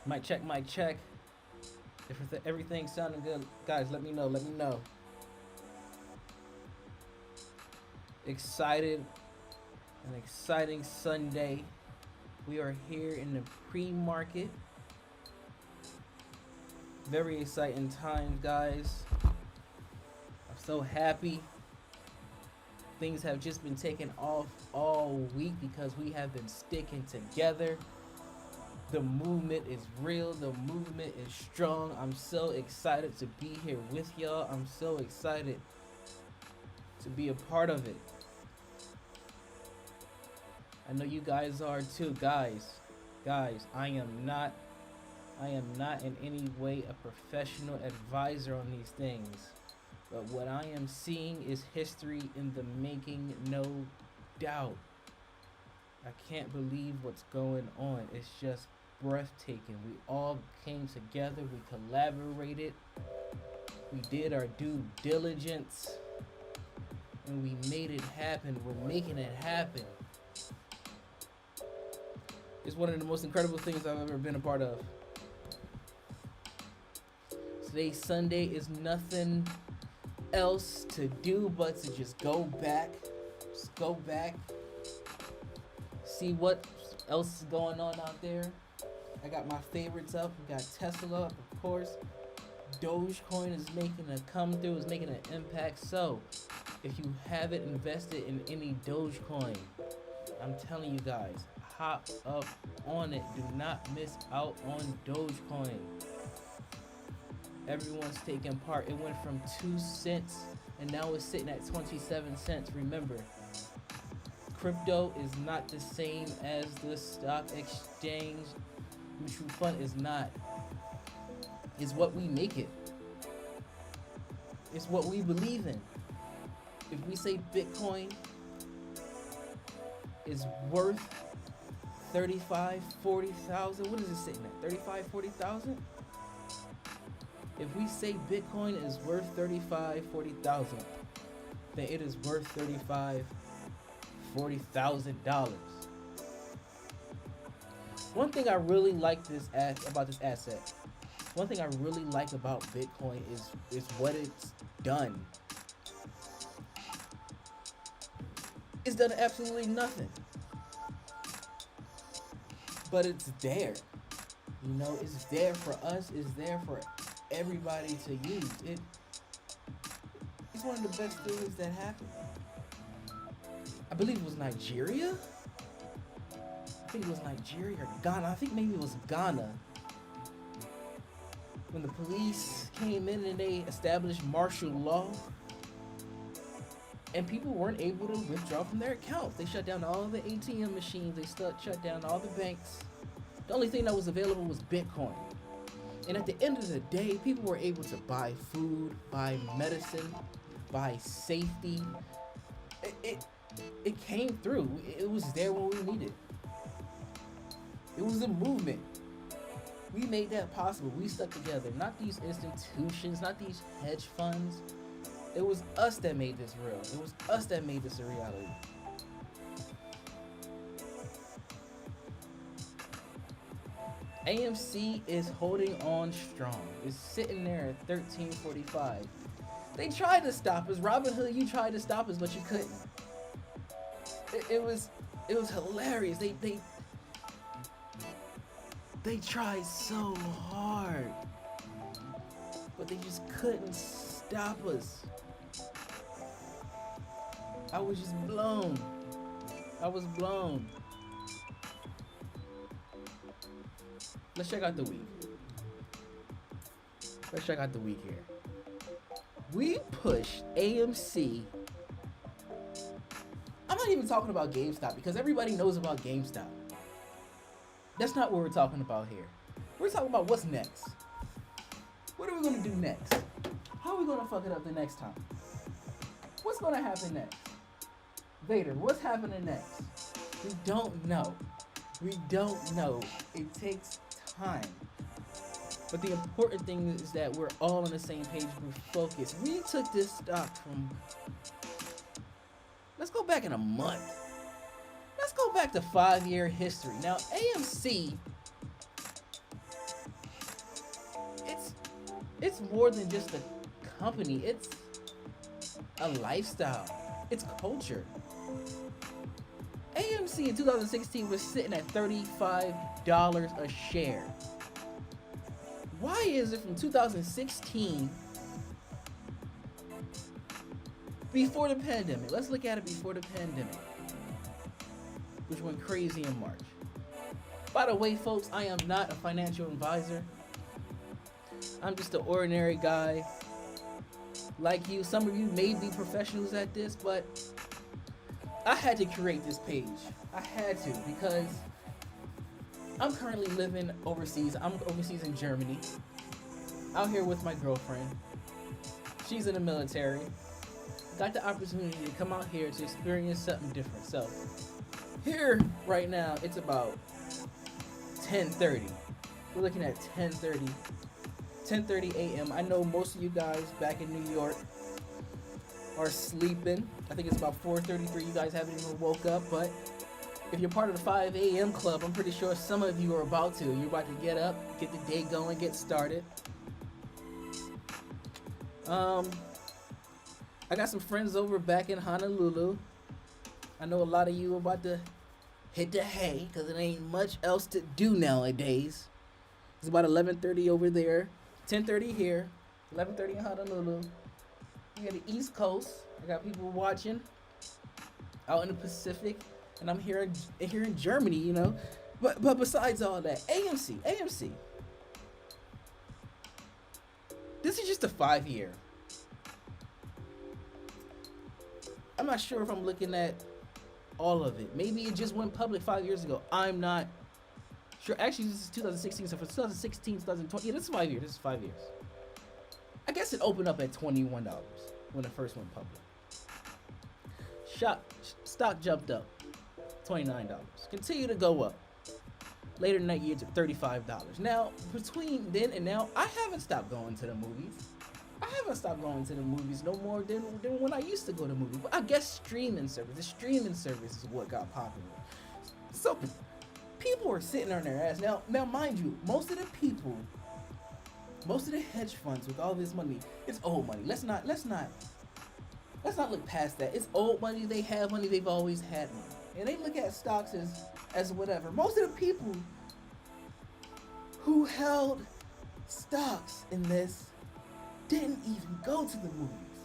Mic check, mic check. If everything's sounding good, guys, let me know. Let me know. Excited, an exciting Sunday. We are here in the pre-market. Very exciting times, guys. I'm so happy. Things have just been taken off all week because we have been sticking together. The movement is real. The movement is strong. I'm so excited to be here with y'all. I'm so excited to be a part of it. I know you guys are too, guys. Guys, I am not in any way a professional advisor on these things. But what I am seeing is history in the making, no doubt. I can't believe what's going on. It's just breathtaking. We all came together, we collaborated, we did our due diligence, and we made it happen. We're making it happen. It's one of the most incredible things I've ever been a part of. Today's Sunday is nothing else to do but to just go back, see what else is going on out there. I got my favorites up. We got Tesla up, of course. Dogecoin is making a come through, is making an impact. So, if you haven't invested in any Dogecoin, I'm telling you guys, hop up on it. Do not miss out on Dogecoin. Everyone's taking part. It went from 2 cents and now it's sitting at 27 cents. Remember, crypto is not the same as the stock exchange. Mutual fund is not. It's what we make it. It's what we believe in. If we say Bitcoin is worth 35, 40,000, what is it sitting at? 35, 40,000? If we say Bitcoin is worth 35, 40,000, then it is worth 35, $40,000. One thing I really like about this asset. One thing I really like about Bitcoin is what it's done. It's done absolutely nothing. But it's there. You know, it's there for us. It's there for everybody to use. It's one of the best things that happened. I believe it was Nigeria. I think it was Nigeria or Ghana. I think maybe it was Ghana. When the police came in and they established martial law, and people weren't able to withdraw from their accounts. They shut down all the ATM machines. They shut down all the banks. The only thing that was available was Bitcoin. And at the end of the day, people were able to buy food, buy medicine, buy safety. It came through. It was there when we needed it. It was a movement. We made that possible. We stuck together. Not these institutions, not these hedge funds. It was us that made this real. It was us that made this a reality. AMC is holding on strong. It's sitting there at 13.45. They tried to stop us. Robinhood, you tried to stop us, but you couldn't. It was hilarious. They tried so hard, but they just couldn't stop us. I was just blown. I was blown. Let's check out the week. Let's check out the week here. We pushed AMC. I'm not even talking about GameStop because everybody knows about GameStop. That's not what we're talking about here. We're talking about what's next. What are we going to do next? How are we going to fuck it up the next time? What's going to happen next? Vader, what's happening next? We don't know. We don't know. It takes time. But the important thing is that we're all on the same page. We're focused. We took this stock from... Let's go back in a month. Let's go back to 5-year history. Now, AMC It's it's more than just a company. It's a lifestyle. It's culture. AMC in 2016 was sitting at $35 a share. Why is it from 2016, before the pandemic? Let's look at it before the pandemic, which went crazy in March. By the way, folks, I am not a financial advisor. I'm just an ordinary guy like you. Some of you may be professionals at this, but I had to create this page. I had to because I'm currently living overseas. I'm overseas in Germany, out here with my girlfriend. She's in the military. Got the opportunity to come out here to experience something different. So here right now, it's about 10:30. We're looking at 10:30 a.m. I know most of you guys back in New York are sleeping. I think it's about 4:33. You guys haven't even woke up, but if you're part of the 5 a.m. club, I'm pretty sure some of you are about to. You're about to get up, get the day going, get started. I got some friends over back in Honolulu. I know a lot of you are about to hit the hay because it ain't much else to do nowadays. It's about 11:30 over there, 10:30 here, 11:30 in Honolulu. We got the East Coast. I got people watching out in the Pacific, and I'm here in Germany, you know. But besides all that, AMC. This is just a 5-year. I'm not sure if I'm looking at all of it. Maybe it just went public 5 years ago. I'm not sure. Actually, this is 2016. So for 2016, 2020, yeah, this is 5 years. This is 5 years. I guess it opened up at $21 when it first went public. Stock jumped up $29. Continue to go up. Later in that year to $35. Now, between then and now, I haven't stopped going to the movies. I haven't stopped going to the movies no more than when I used to go to movies. But I guess the streaming service is what got popular. So people are sitting on their ass. Now mind you, most of the hedge funds with all this money, it's old money. Let's not look past that. It's old money, they have money, they've always had money. And they look at stocks as whatever. Most of the people who held stocks in this didn't even go to the movies.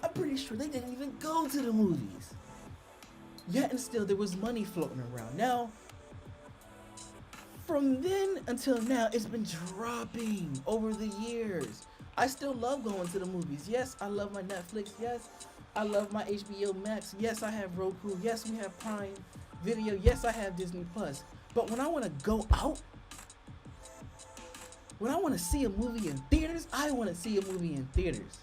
I'm pretty sure they didn't even go to the movies. Yet and still there was money floating around. Now, from then until now, it's been dropping over the years. I still love going to the movies. Yes, I love my Netflix. Yes, I love my HBO Max. Yes, I have Roku. Yes, we have Prime Video. Yes, I have Disney Plus. But when I want to go out, when I want to see a movie in theaters, I want to see a movie in theaters.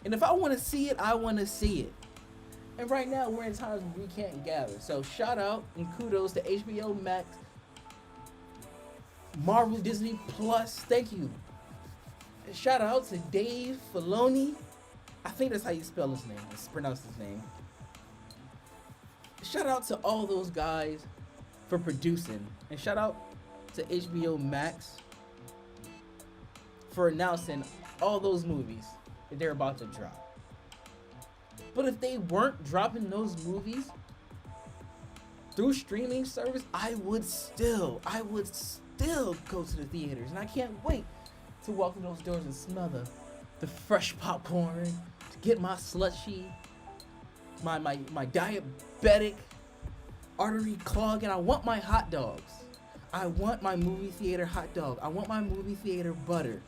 And if I want to see it, I want to see it. And right now, we're in times when we can't gather. So shout out and kudos to HBO Max, Marvel, Disney Plus. Thank you. And shout out to Dave Filoni. I think that's how you spell his name. Pronounce his name. Shout out to all those guys for producing. And shout out to HBO Max for announcing all those movies that they're about to drop. But if they weren't dropping those movies through streaming service, I would still go to the theaters. And I can't wait to walk through those doors and smell the fresh popcorn, to get my slushy, my diabetic artery clogging. I want my hot dogs. I want my movie theater hot dog. I want my movie theater butter.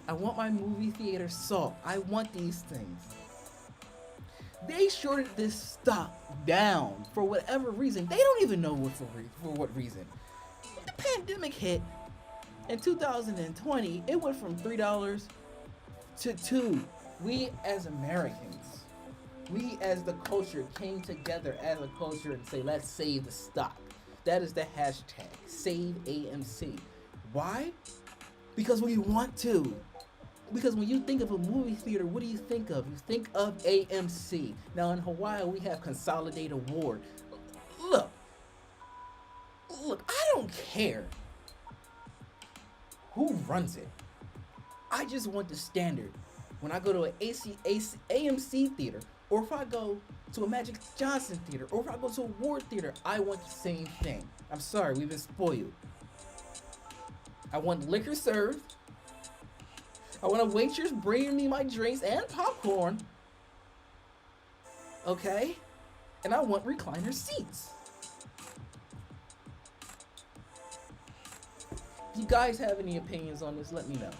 I want my movie theater salt. I want these things. They shorted this stock down for whatever reason. They don't even know for what reason. When the pandemic hit in 2020, it went from $3 to $2. We as Americans, we as the culture came together as a culture and say, let's save the stock. That is the hashtag, Save AMC. Why? Because we want to. Because when you think of a movie theater, what do you think of? You think of AMC. Now in Hawaii, we have Consolidated Award. Look, I don't care runs it. I just want the standard. When I go to an AMC theater, or if I go to a Magic Johnson theater, or if I go to a Ward theater, I want the same thing. I'm sorry, we've been spoiled. I want liquor served. I want a waitress bringing me my drinks and popcorn. Okay? And I want recliner seats. If you guys have any opinions on this, let me know.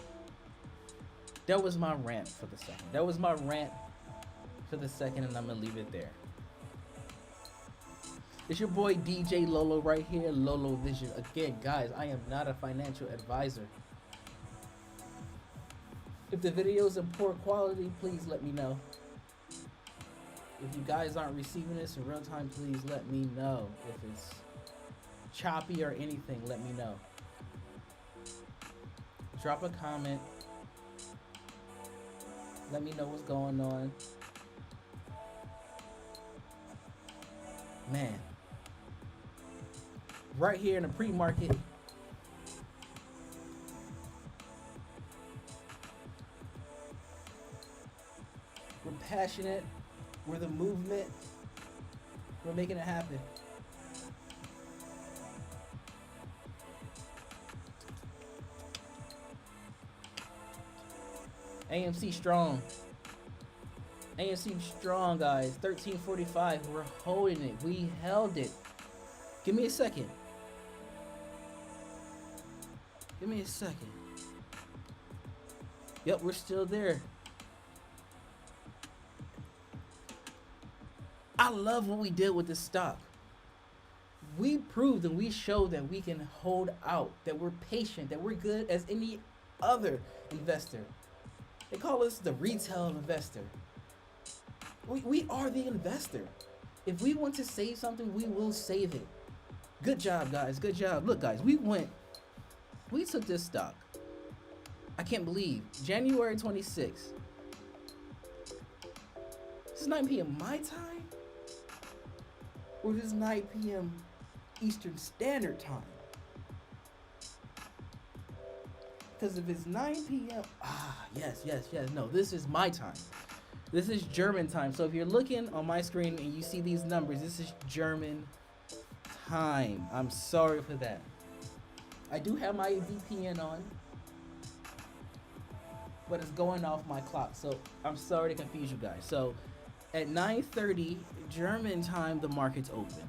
That was my rant for the second. And I'm gonna leave it there. It's your boy DJ Lolo right here, Lolo Vision. Again, guys, I am not a financial advisor. If the video is in poor quality, please let me know. If you guys aren't receiving this in real time, please let me know. If it's choppy or anything, let me know. Drop a comment. Let me know what's going on. Man. Right here in the pre-market. We're passionate. We're the movement. We're making it happen. AMC strong. AMC strong, guys. 1345. We're holding it. We held it. Give me a second. Give me a second. Yep, we're still there. I love what we did with this stock. We proved and we showed that we can hold out, that we're patient, that we're good as any other investor. They call us the retail investor. We are the investor. If we want to save something, we will save it. Good job, guys. Good job. Look, guys, we took this stock. I can't believe. January 26th. This is 9 p.m. my time? Or this is 9 p.m. Eastern Standard Time? Because if it's 9 p.m. Yes. No, this is my time. This is German time. So if you're looking on my screen and you see these numbers, this is German time. I'm sorry for that. I do have my VPN on, but it's going off my clock. So I'm sorry to confuse you guys. So at 9:30 German time, the market's open.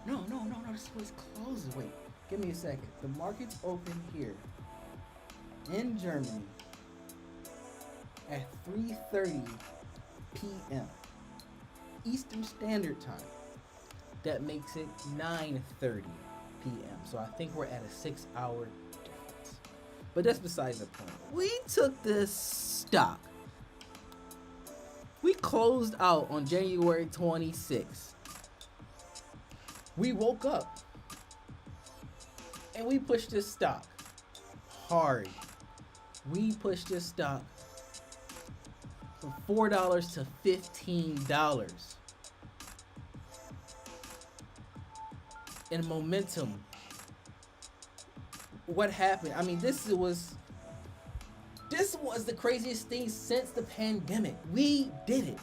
No, this was closed. Wait, give me a second. The market's open here in Germany at 3:30 p.m. Eastern Standard Time. That makes it 9:30 p.m. So I think we're at a 6-hour difference. But that's besides the point. We took this stock. We closed out on January 26th. We woke up and we pushed this stock hard. We pushed this stock from $4 to $15. And momentum. What happened? I mean, this was the craziest thing since the pandemic. We did it.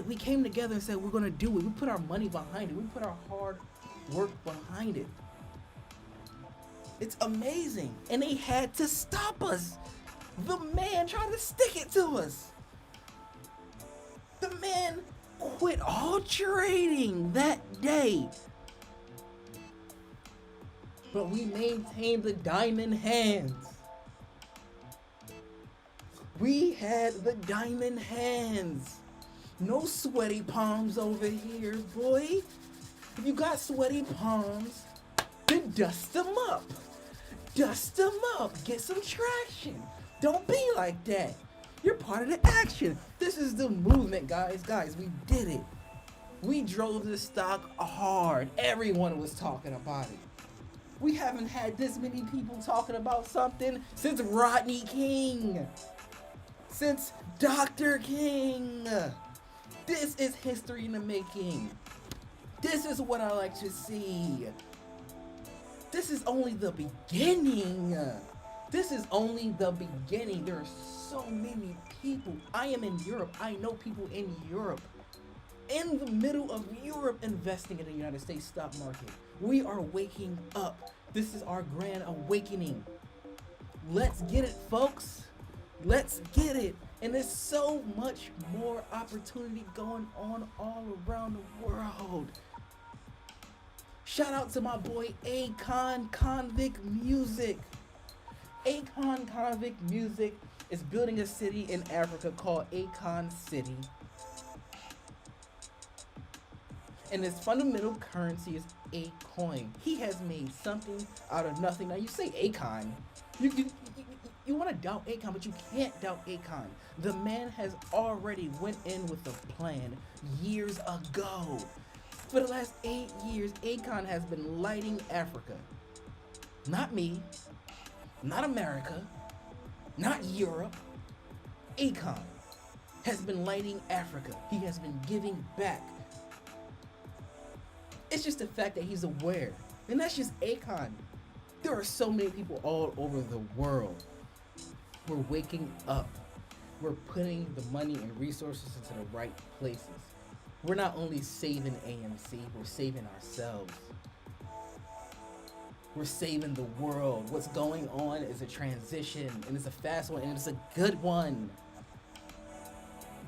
We came together and said we're gonna do it. We put our money behind it. We put our hard work behind it. It's amazing. And they had to stop us. The man tried to stick it to us. The man quit all trading that day. But we maintained the diamond hands. We had the diamond hands. No sweaty palms over here, boy. If you got sweaty palms, then dust them up. Dust them up. Get some traction. Don't be like that. You're part of the action. This is the movement, guys. Guys, we did it. We drove the stock hard. Everyone was talking about it. We haven't had this many people talking about something since Rodney King. Since Dr. King. This is history in the making. This is what I like to see. This is only the beginning. This is only the beginning. There are so many people. I am in Europe. I know people in Europe. In the middle of Europe investing in the United States stock market. We are waking up. This is our grand awakening. Let's get it, folks. Let's get it. And there's so much more opportunity going on all around the world. Shout out to my boy Akon Convict Music. Akon Convict Music is building a city in Africa called Akon City. And his fundamental currency is a coin. He has made something out of nothing. Now you say Akon, you want to doubt Akon, but you can't doubt Akon. The man has already went in with a plan years ago. For the last 8 years, Akon has been lighting Africa. Not me, not America, not Europe. Akon has been lighting Africa. He has been giving back. It's just the fact that he's aware. And that's just Akon. There are so many people all over the world. We're waking up. We're putting the money and resources into the right places. We're not only saving AMC, we're saving ourselves. We're saving the world. What's going on is a transition, and it's a fast one, and it's a good one.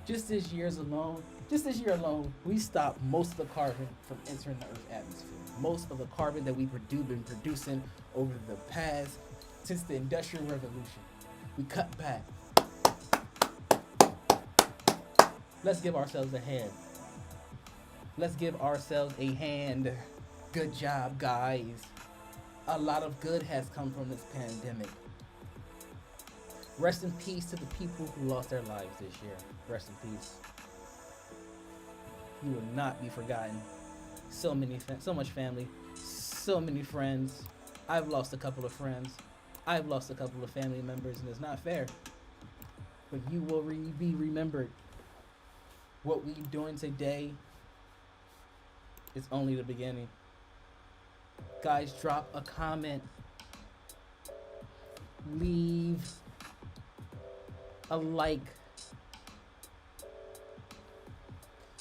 Just this year alone, we stopped most of the carbon from entering the Earth's atmosphere. Most of the carbon that we've been producing over the past, since the Industrial Revolution. We cut back. Let's give ourselves a hand. Let's give ourselves a hand. Good job, guys. A lot of good has come from this pandemic. Rest in peace to the people who lost their lives this year. Rest in peace. You will not be forgotten. So much family, so many friends. I've lost a couple of friends. I've lost a couple of family members, and it's not fair. But you will be remembered. What we're doing today is only the beginning. Guys, drop a comment. Leave a like.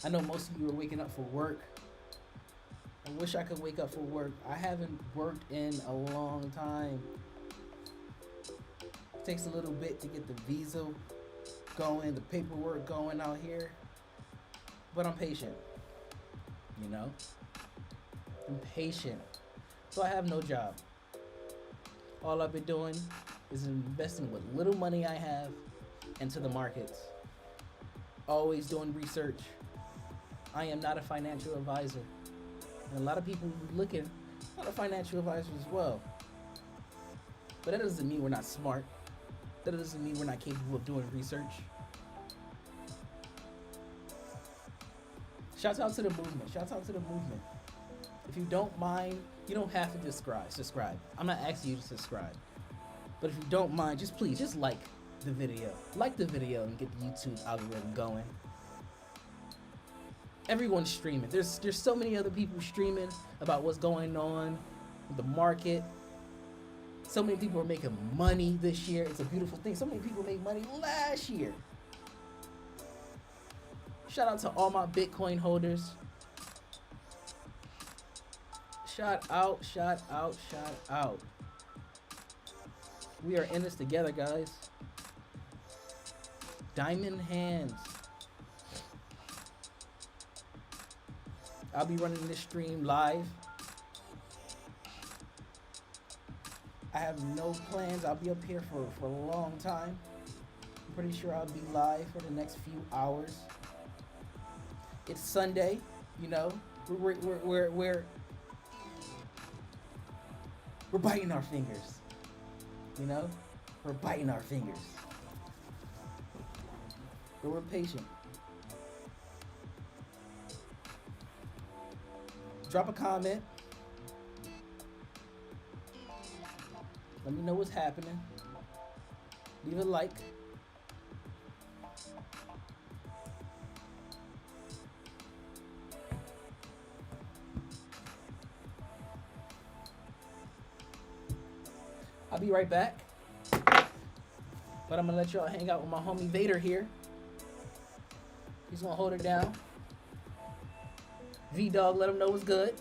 I know most of you are waking up for work. I wish I could wake up for work. I haven't worked in a long time. It takes a little bit to get the visa going, the paperwork going out here. But I'm patient. You know? I'm patient. So I have no job. All I've been doing is investing what little money I have into the markets. Always doing research. I am not a financial advisor. And a lot of people looking at a financial advisor as well. But that doesn't mean we're not smart. That doesn't mean we're not capable of doing research. Shout out to the movement. Shout out to the movement. If you don't mind, you don't have to subscribe. I'm not asking you to subscribe. But if you don't mind, just like the video. Like the video and get the YouTube algorithm going. Everyone's streaming. There's so many other people streaming about what's going on with the market. So many people are making money this year. It's a beautiful thing. So many people made money last year. Shout out to all my Bitcoin holders. Shout out, shout out, shout out. We are in this together, guys. Diamond hands. I'll be running this stream live. I have no plans. I'll be up here for a long time. I'm pretty sure I'll be live for the next few hours. It's Sunday, you know. We're biting our fingers. You know? We're biting our fingers. But we're patient. Drop a comment. Let me know what's happening. Leave a like. I'll be right back. But I'm gonna let y'all hang out with my homie Vader here. He's gonna hold it down. V-Dog, let him know what's good.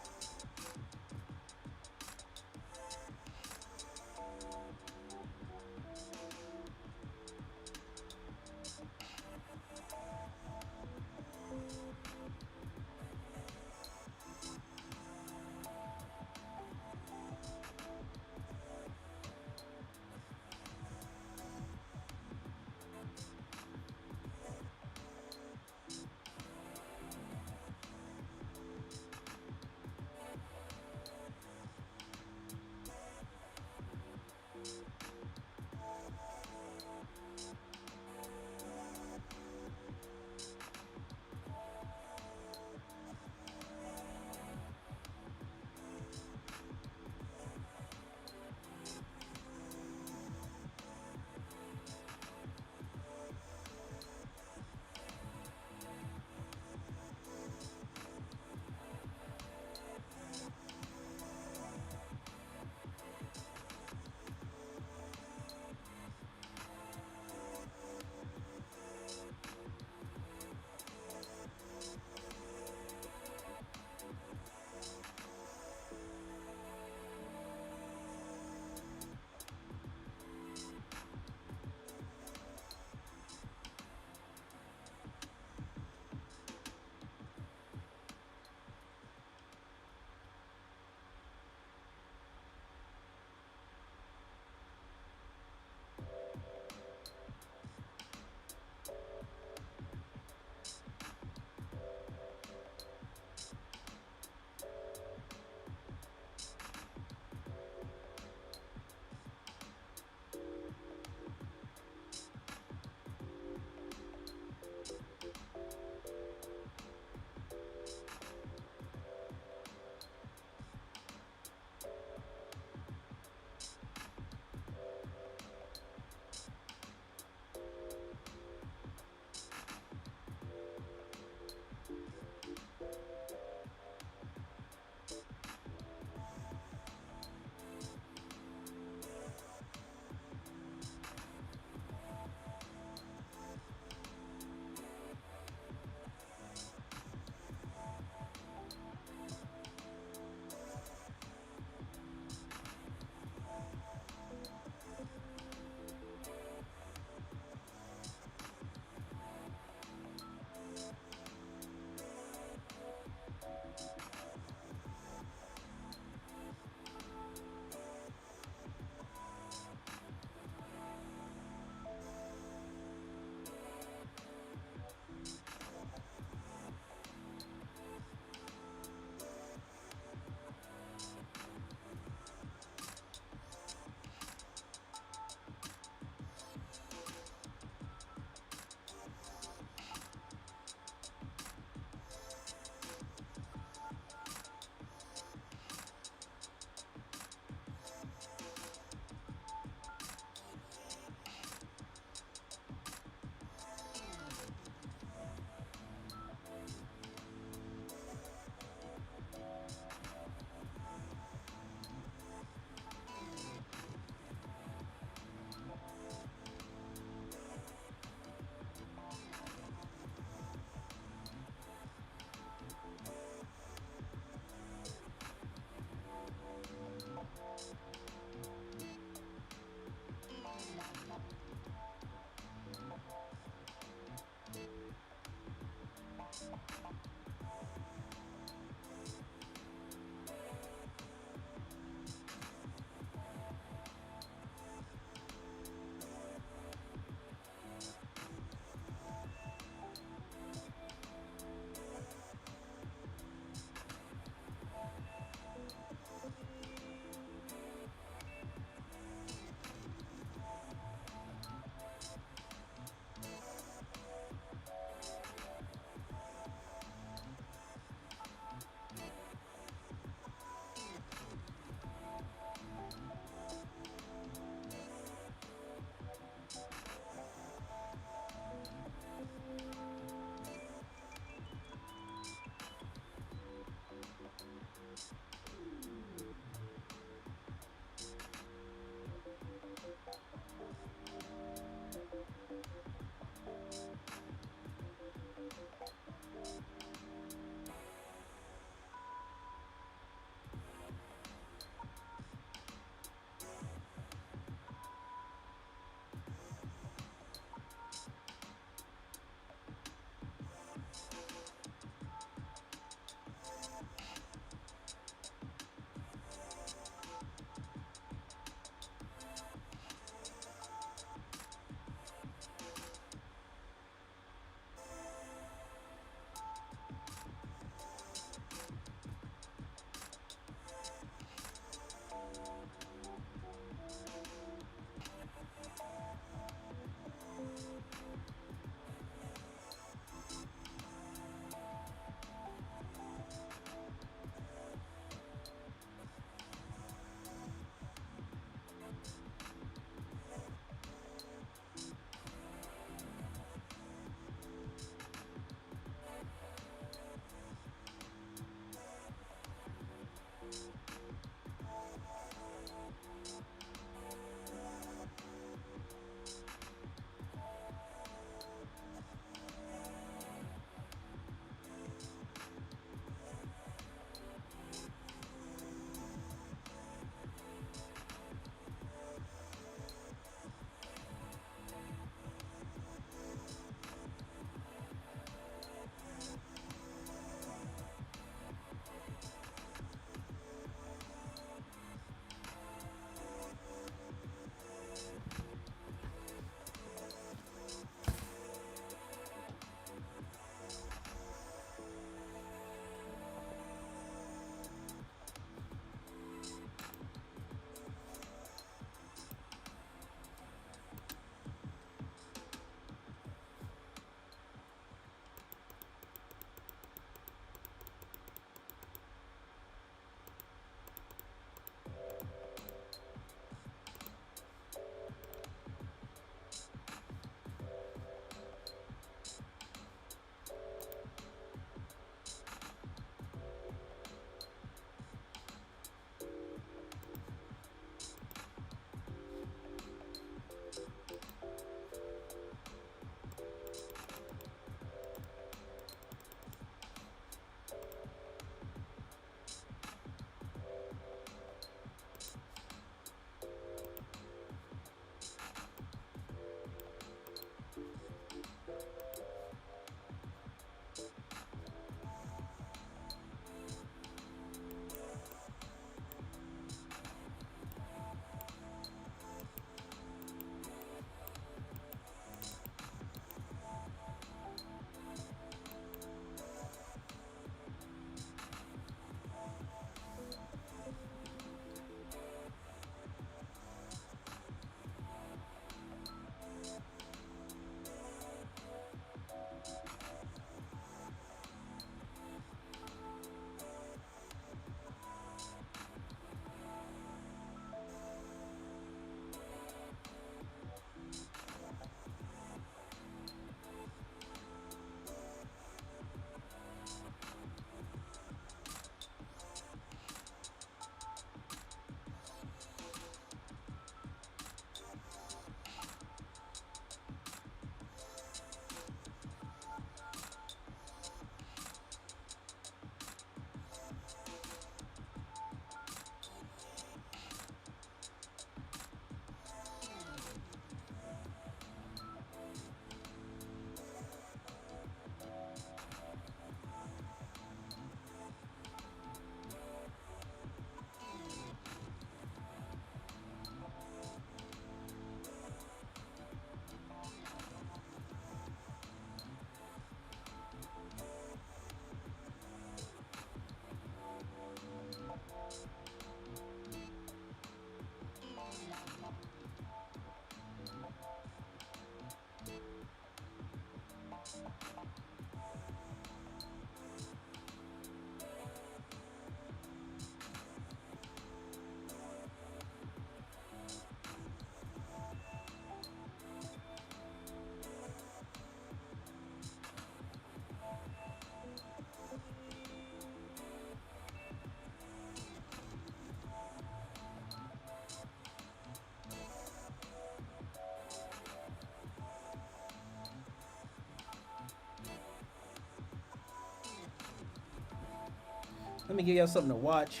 Let me give y'all something to watch.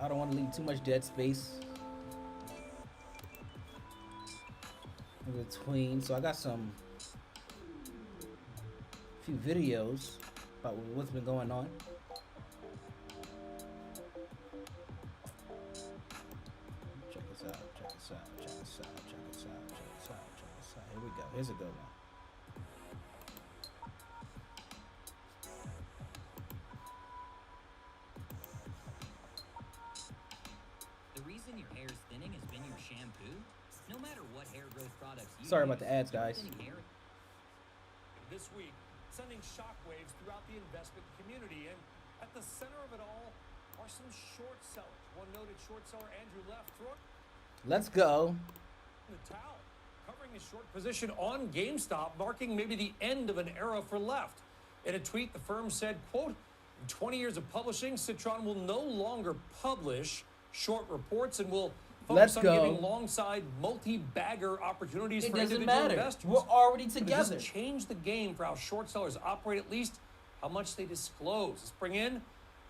I don't want to leave too much dead space in between. So I got some few videos about what's been going on. Check this out, check this out, check this out, check this out, check this out, check this out. Here we go. Here's a good one. The reason your hair is thinning has been your shampoo? No matter what hair growth products you Sorry use, about the ads, guys. hair this week, sending shockwaves throughout the investment community. And at the center of it all are some short sellers. One noted short seller, Andrew Left, throwing Let's go. the towel, covering his short position on GameStop, marking maybe the end of an era for Left. In a tweet, the firm said, quote, in 20 years of publishing, Citron will no longer publish short reports and will focus on giving long-side multi-bagger opportunities for individual investors. We're already But together. does this change the game for how short sellers operate, at least how much they disclose? Let's bring in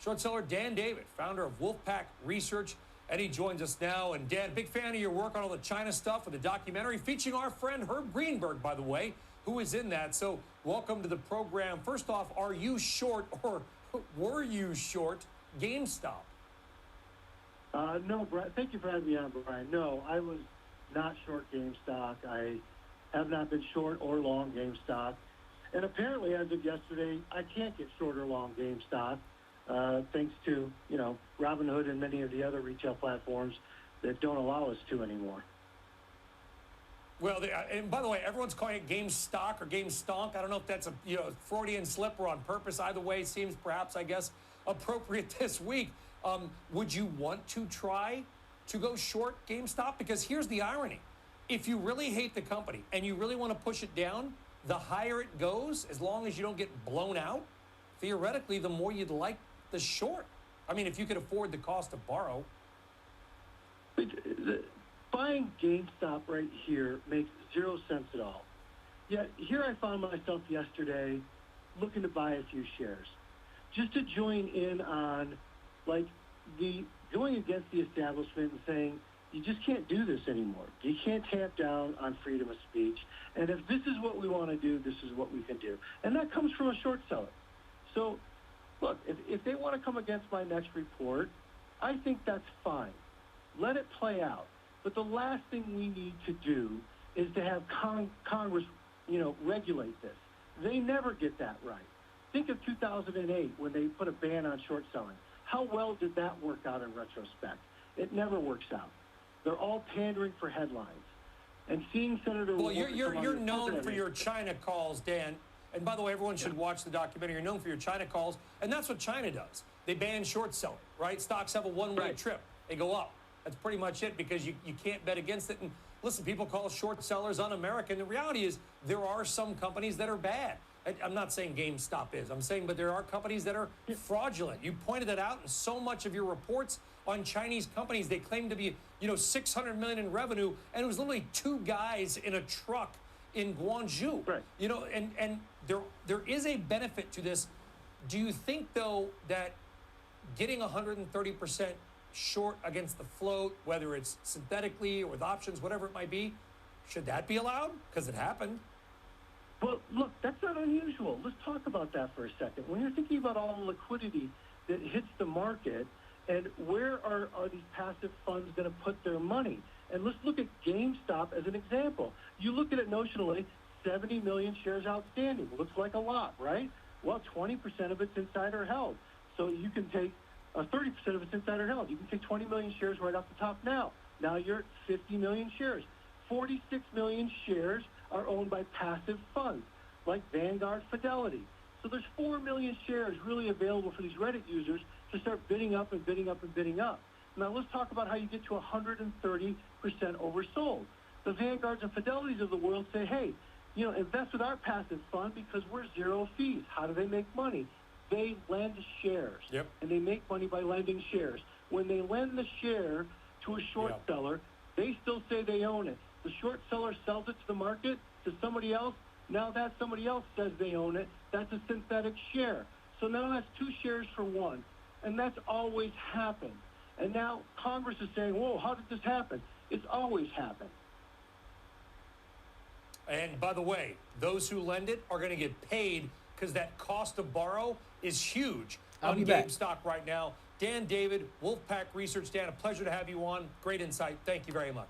short seller Dan David, founder of Wolfpack Research, and he joins us now. And Dan, big fan of your work on all the China stuff with the documentary featuring our friend Herb Greenberg, by the way, who is in that. So welcome to the program. First off, are you short, or were you short GameStop? No, Brian. Thank you for having me on, Brian. No, I was not short GameStop. I have not been short or long GameStop. And apparently, as of yesterday, I can't get short or long GameStop, thanks to, Robinhood and many of the other retail platforms that don't allow us to anymore. Well, and by the way, everyone's calling it GameStock or GameStonk. I don't know if that's a Freudian slip or on purpose. Either way, seems perhaps, I guess, appropriate this week. Would you want to try to go short GameStop? Because here's the irony. If you really hate the company and you really want to push it down, the higher it goes, as long as you don't get blown out, theoretically, the more you'd like the short. I mean, if you could afford the cost to borrow. Buying GameStop right here makes zero sense at all. Yet here I found myself yesterday looking to buy a few shares, just to join in on going against the establishment and saying, you just can't do this anymore. You can't tamp down on freedom of speech. And if this is what we want to do, this is what we can do. And that comes from a short seller. So, look, if they want to come against my next report, I think that's fine. Let it play out. But the last thing we need to do is to have Congress, regulate this. They never get that right. Think of 2008 when they put a ban on short selling. How well did that work out in retrospect? It never works out. They're all pandering for headlines. And seeing Senator... Well, you're known for your China calls, Dan. And by the way, everyone should watch the documentary. You're known for your China calls. And that's what China does. They ban short selling, right? Stocks have a one-way trip. They go up. That's pretty much it, because you can't bet against it. And listen, people call short sellers un-American. The reality is there are some companies that are bad. I'm not saying GameStop is. I'm saying, but there are companies that are fraudulent. You pointed that out in so much of your reports on Chinese companies. They claim to be, $600 million in revenue, and it was literally two guys in a truck in Guangzhou. Right. And there is a benefit to this. Do you think, though, that getting 130% short against the float, whether it's synthetically or with options, whatever it might be, should that be allowed? Because it happened. Well, look, that's not unusual. Let's talk about that for a second. When you're thinking about all the liquidity that hits the market, and where are these passive funds going to put their money? And let's look at GameStop as an example. You look at it notionally, 70 million shares outstanding. Looks like a lot, right? Well, 20% of it's insider held. So you can take 30% of it's insider held. You can take 20 million shares right off the top now. Now you're at 50 million shares. 46 million shares are owned by passive funds like Vanguard, Fidelity. So there's 4 million shares really available for these Reddit users to start bidding up and bidding up and bidding up. Now let's talk about how you get to 130% oversold. The Vanguards and Fidelities of the world say, hey, invest with our passive fund because we're zero fees. How do they make money? They lend shares. Yep. And they make money by lending shares. When they lend the share to a short seller, they still say they own it. The short seller sells it to the market, to somebody else. Now that somebody else says they own it, That's a synthetic share. So now that's 2 shares for 1. And that's always happened. And now Congress is saying, whoa, how did this happen? It's always happened. And by the way, those who lend it are going to get paid because that cost to borrow is huge I'll on be back. GameStop right now. Dan David, Wolfpack Research. Dan, a pleasure to have you on. Great insight. Thank you very much.